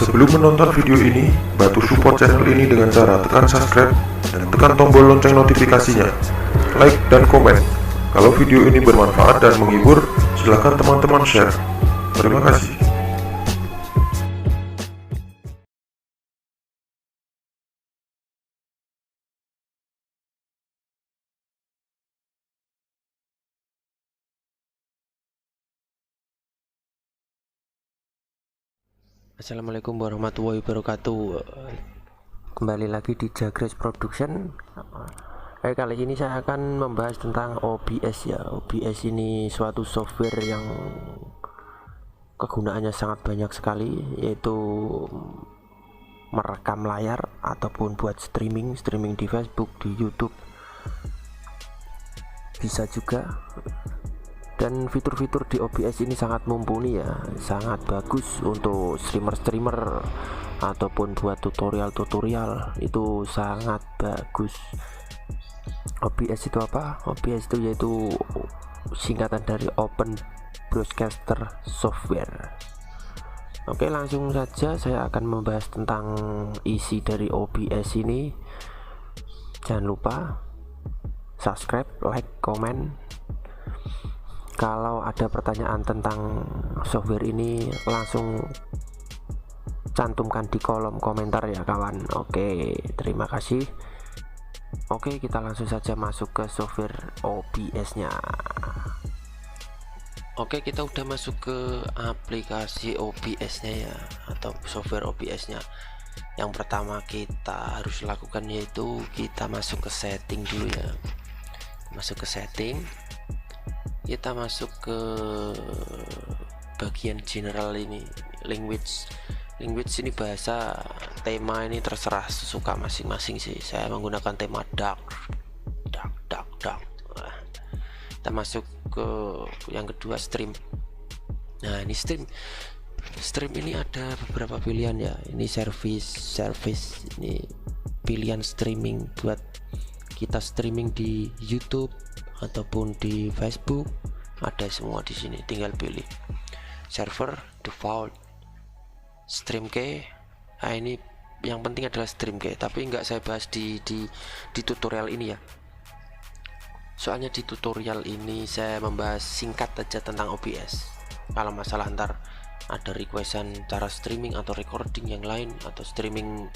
Sebelum menonton video ini, bantu support channel ini dengan cara tekan subscribe dan tekan tombol lonceng notifikasinya. Like dan komen. Kalau video ini bermanfaat dan menghibur, silakan teman-teman share. Terima kasih. Assalamualaikum warahmatullahi wabarakatuh. Kembali lagi di Jagres Production. Kali ini saya akan membahas tentang OBS ya. OBS ini suatu software yang kegunaannya sangat banyak sekali, yaitu merekam layar ataupun buat streaming di Facebook, di YouTube bisa juga. Dan fitur-fitur di OBS ini sangat mumpuni ya, sangat bagus untuk streamer ataupun buat tutorial itu sangat bagus. OBS itu apa? OBS itu yaitu singkatan dari Open Broadcaster Software. Oke, langsung saja saya akan membahas tentang isi dari OBS ini. Jangan lupa subscribe, like, komen. Kalau ada pertanyaan tentang software ini, langsung cantumkan di kolom komentar ya kawan. Oke, terima kasih. Oke, kita langsung saja masuk ke software OBS nya. Oke, kita udah masuk ke aplikasi OBS nya ya, atau software OBS nya. Yang pertama kita harus lakukan yaitu kita masuk ke setting dulu ya. Masuk ke setting, kita masuk ke bagian general ini, language ini bahasa, tema ini terserah sesuka masing-masing sih. Saya menggunakan tema dark. Kita masuk ke yang kedua, stream. Nah, ini stream ini ada beberapa pilihan ya. Ini service ini pilihan streaming buat kita streaming di YouTube ataupun di Facebook, ada semua di sini. Tinggal pilih server, default, stream key. Nah, ini yang penting adalah stream key, tapi nggak saya bahas di tutorial ini ya. Soalnya di tutorial ini saya membahas singkat aja tentang OBS. Kalau masalah ntar ada requestan cara streaming atau recording yang lain, atau streaming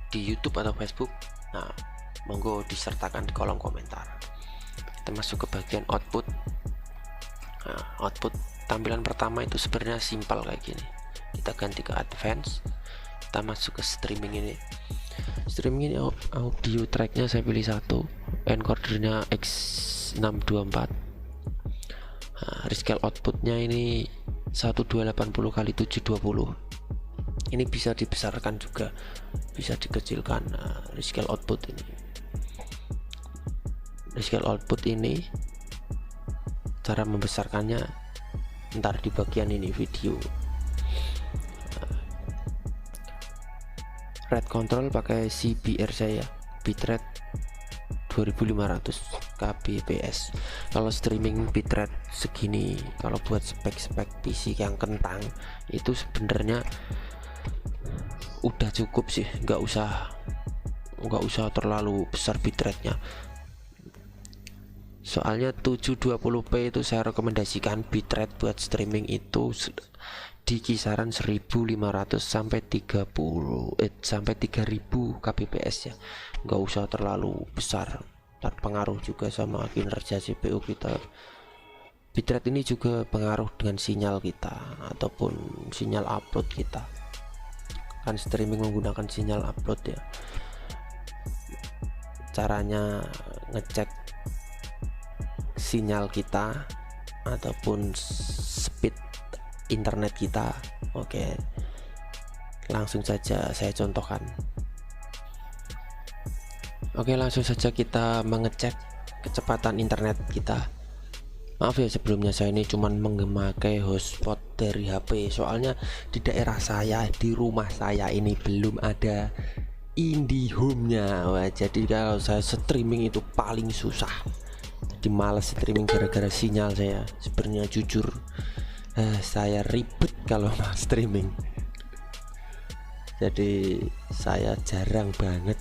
di YouTube atau Facebook, nah monggo disertakan di kolom komentar. Kita masuk ke bagian output. Nah, output tampilan pertama itu sebenarnya simpel kayak gini. Kita ganti ke advance. Kita masuk ke streaming ini. Streaming ini audio tracknya saya pilih satu, encodernya X624. Nah, rescale outputnya ini 1280x720. Ini bisa dibesarkan juga, bisa dikecilkan. Nah, rescale output ini. Rescale output ini cara membesarkannya ntar di bagian ini video. Rate control pakai CBR saya, bitrate 2500 kbps. Kalau streaming bitrate segini, kalau buat spek PC yang kentang itu sebenarnya udah cukup sih, nggak usah terlalu besar bitrate-nya. Soalnya 720p itu saya rekomendasikan bitrate buat streaming itu di kisaran 1500 sampai 30 sampai 3000 kbps ya. Nggak usah terlalu besar, terpengaruh juga sama kinerja CPU kita. Bitrate ini juga pengaruh dengan sinyal kita ataupun sinyal upload kita, kan streaming menggunakan sinyal upload ya. Caranya ngecek sinyal kita ataupun speed internet kita. Oke, langsung saja saya contohkan. Oke, langsung saja kita mengecek kecepatan internet kita. Maaf ya sebelumnya, saya ini cuman memakai hotspot dari HP, soalnya di daerah saya, di rumah saya ini belum ada IndiHome-nya. Wah, jadi kalau saya streaming itu paling susah. Jadi males streaming gara-gara sinyal saya. Sebenarnya jujur, saya ribet kalau mau streaming. Jadi saya jarang banget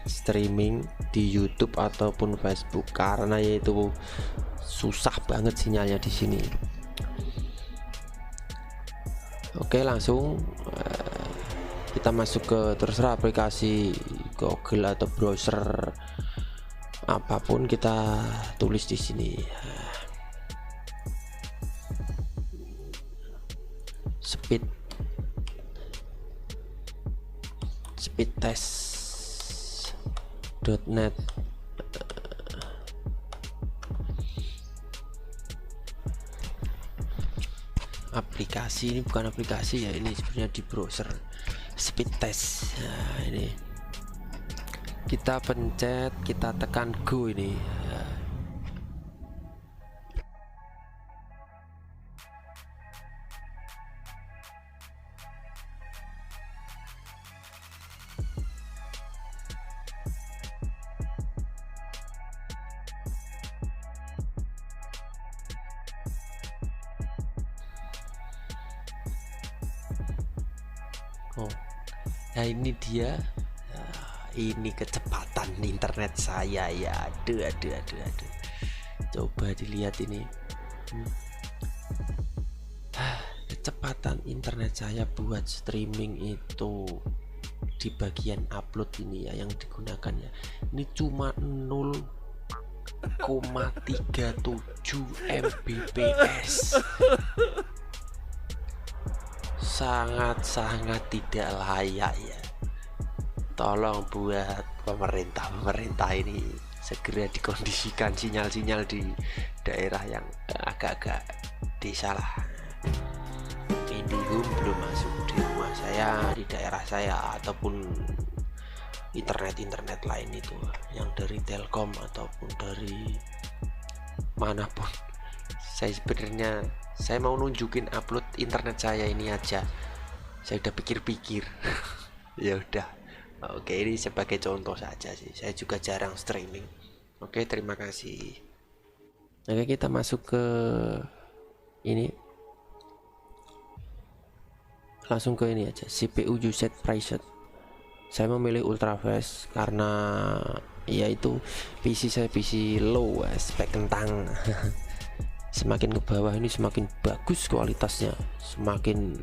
streaming di YouTube ataupun Facebook karena yaitu susah banget sinyalnya di sini. Oke, langsung kita masuk ke terserah aplikasi Google atau browser apapun, kita tulis di sini speedtest.net. Aplikasi ini bukan aplikasi ya, ini sebenarnya di browser speed test. Nah, ini kita pencet, kita tekan go ini. Oh, nah ini dia. Ini kecepatan internet saya ya. Aduh. Coba dilihat ini. Kecepatan internet saya buat streaming itu di bagian upload ini ya, yang digunakan ya, ini cuma 0,37 Mbps. Sangat tidak layak ya. Tolong buat pemerintah ini segera dikondisikan sinyal-sinyal di daerah yang agak-agak desa lah. IndiHome belum masuk di rumah saya, di daerah saya, ataupun internet lain itu yang dari Telkom ataupun dari manapun. Saya mau nunjukin upload internet saya ini aja, saya udah pikir-pikir. Ya udah, oke, ini sebagai contoh saja sih, saya juga jarang streaming. Oke, terima kasih. Oke, kita masuk ke ini, langsung ke ini aja, CPU usage preset. Saya memilih ultrafast karena ya itu PC saya PC low, spek kentang. Semakin ke bawah ini semakin bagus kualitasnya, semakin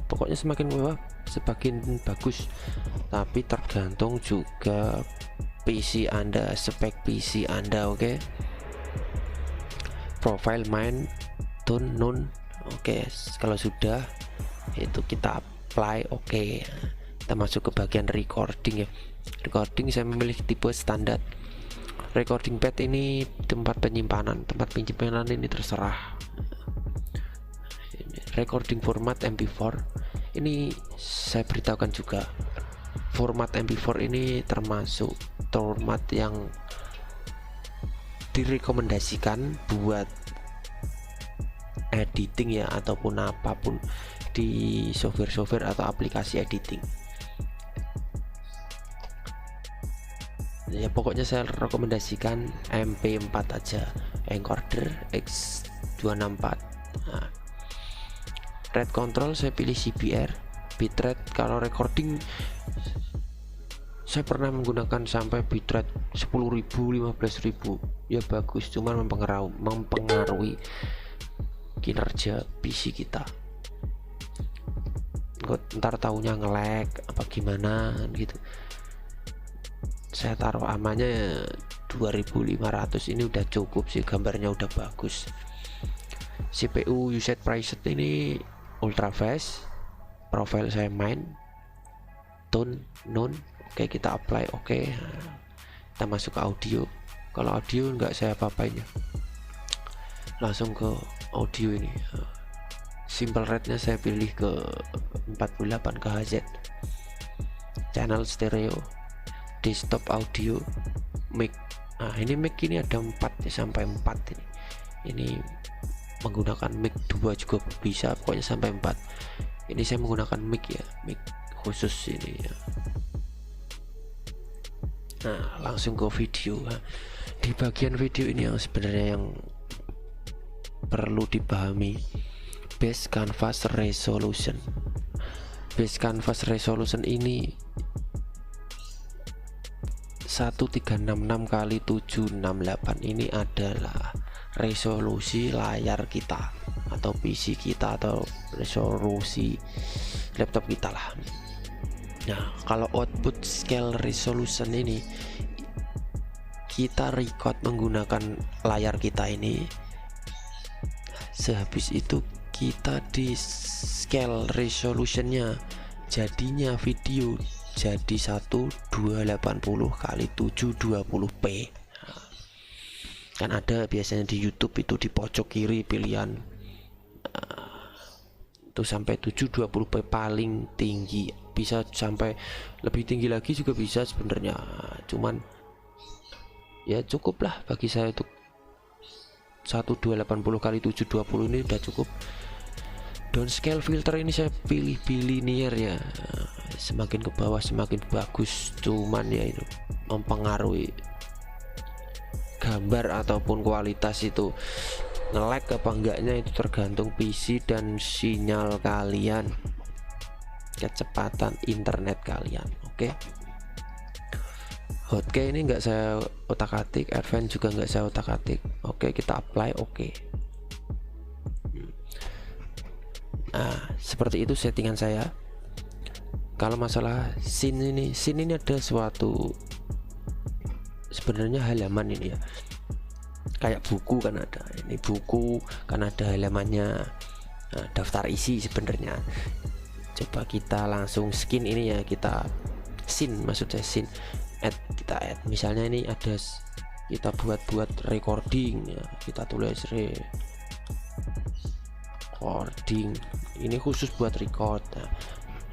pokoknya semakin bawah semakin bagus. Tapi tergantung juga PC Anda, spek PC Anda. Oke. Profile main tone none. Oke, kalau sudah itu kita apply. Oke, kita masuk ke bagian recording ya. Recording saya memilih tipe standar. Recording pad ini tempat penyimpanan ini terserah. Recording format MP4 ini saya beritahukan juga, format MP4 ini termasuk format yang direkomendasikan buat editing ya, ataupun apapun di software atau aplikasi editing ya. Pokoknya saya rekomendasikan MP4 aja, encoder X264. Nah, rate control saya pilih CBR. Bitrate kalau recording saya pernah menggunakan sampai bitrate 10.000 15.000 ya, bagus, cuman mempengaruhi kinerja PC kita. Ntar taunya nge-lag apa gimana gitu. Saya taruh amannya 2500, ini udah cukup sih, gambarnya udah bagus. CPU usage preset ini ultra fast, profile saya main tone none. Oke, kita apply. Oke, kita masuk ke audio. Kalau audio nggak saya apa-apain ya, langsung ke audio ini. Simple rate nya saya pilih ke 48 kHz. Channel stereo, desktop audio, mic. Nah, ini mic ini ada 4 sampai 4 ini. Ini menggunakan mic 2 juga bisa, pokoknya sampai 4. Ini saya menggunakan mic ya, mic khusus ini ya. Nah, langsung ke video. Di bagian video ini yang sebenarnya yang perlu dipahami, base canvas resolution. base canvas resolution ini 1366 kali 768 ini adalah resolusi layar kita atau PC kita atau resolusi laptop kita lah. Nah, kalau output scale resolution ini kita record menggunakan layar kita ini, sehabis itu kita di scale resolutionnya jadinya video jadi 1280 kali 720p. Kan ada biasanya di YouTube itu di pojok kiri pilihan itu sampai 720p paling tinggi, bisa sampai lebih tinggi lagi juga bisa sebenarnya, cuman ya cukup lah bagi saya untuk 1280 kali 720 ini udah cukup. Downscale filter ini saya pilih linear ya, semakin ke bawah semakin bagus, cuman ya itu mempengaruhi gambar ataupun kualitas itu nge-lag apa enggaknya itu tergantung PC dan sinyal kalian, kecepatan internet kalian. Oke. Hotkey ini enggak saya otak-atik, advance juga enggak saya otak-atik. Oke, kita apply. Oke. Nah, seperti itu settingan saya. Kalau masalah scene ini ada suatu sebenarnya halaman ini ya, kayak buku kan ada, ini buku kan ada halamannya, daftar isi sebenarnya. Coba kita langsung skin ini ya, kita scene, maksud saya scene, kita add misalnya ini ada, kita buat recording ya, kita tulis recording, ini khusus buat record. Nah,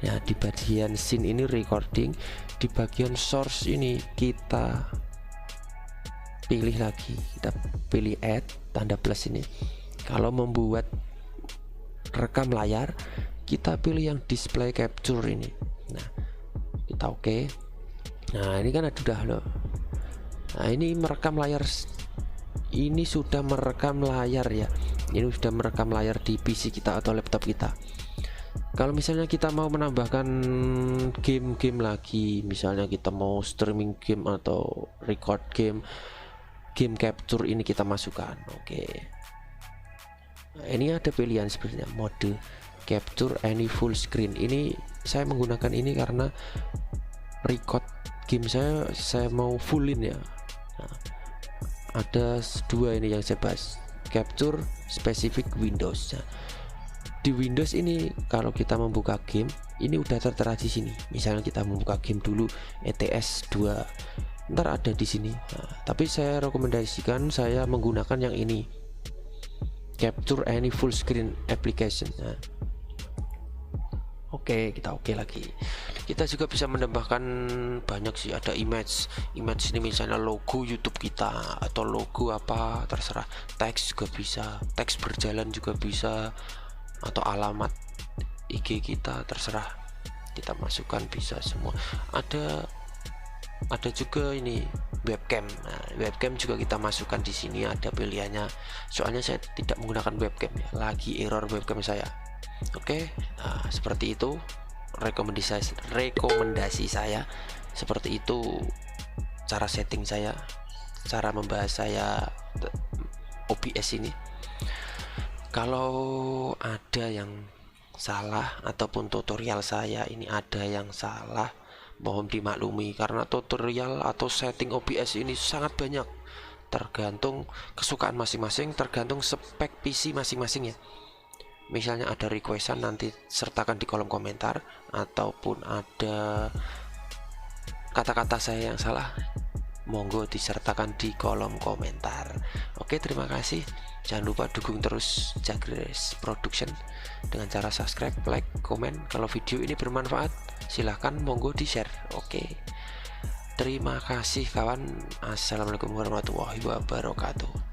ya di bagian scene ini recording, di bagian source ini kita pilih lagi, kita pilih add tanda plus ini. Kalau membuat rekam layar kita pilih yang display capture ini. Nah, kita oke. Nah, ini kan udah loh. Nah, ini merekam layar, ini sudah merekam layar ya, ini sudah merekam layar di PC kita atau laptop kita. Kalau misalnya kita mau menambahkan game-game lagi, misalnya kita mau streaming game atau record game capture, ini kita masukkan. Oke. Nah, ini ada pilihan sebenarnya mode capture any full screen. Ini saya menggunakan ini karena record game saya mau fullin ya. Nah, ada dua ini yang saya bahas, capture specific Windows. Nah, di Windows ini kalau kita membuka game ini udah tertera di sini. Misalnya kita membuka game dulu ETS 2, ntar ada di sini. Nah, tapi saya rekomendasikan saya menggunakan yang ini, capture any full screen application. Nah, oke, kita oke lagi. Kita juga bisa menambahkan banyak sih, ada image ini misalnya logo YouTube kita atau logo apa terserah, teks juga bisa, teks berjalan juga bisa, atau alamat IG kita terserah kita masukkan, bisa semua. Ada juga ini webcam. Nah, webcam juga kita masukkan di sini, ada pilihannya. Soalnya saya tidak menggunakan webcam ya, lagi error webcam saya. Oke, nah, seperti itu rekomendasi saya. Seperti itu cara setting saya, cara membahas saya OBS ini. Kalau ada yang salah ataupun tutorial saya ini ada yang salah, mohon dimaklumi, karena tutorial atau setting OBS ini sangat banyak, tergantung kesukaan masing-masing, tergantung spek PC masing-masing ya. Misalnya ada requestan, nanti sertakan di kolom komentar, ataupun ada kata-kata saya yang salah, monggo disertakan di kolom komentar. Oke, terima kasih. Jangan lupa dukung terus Jagres Production dengan cara subscribe, like, komen. Kalau video ini bermanfaat silahkan monggo di share. Oke, terima kasih kawan. Assalamualaikum warahmatullahi wabarakatuh.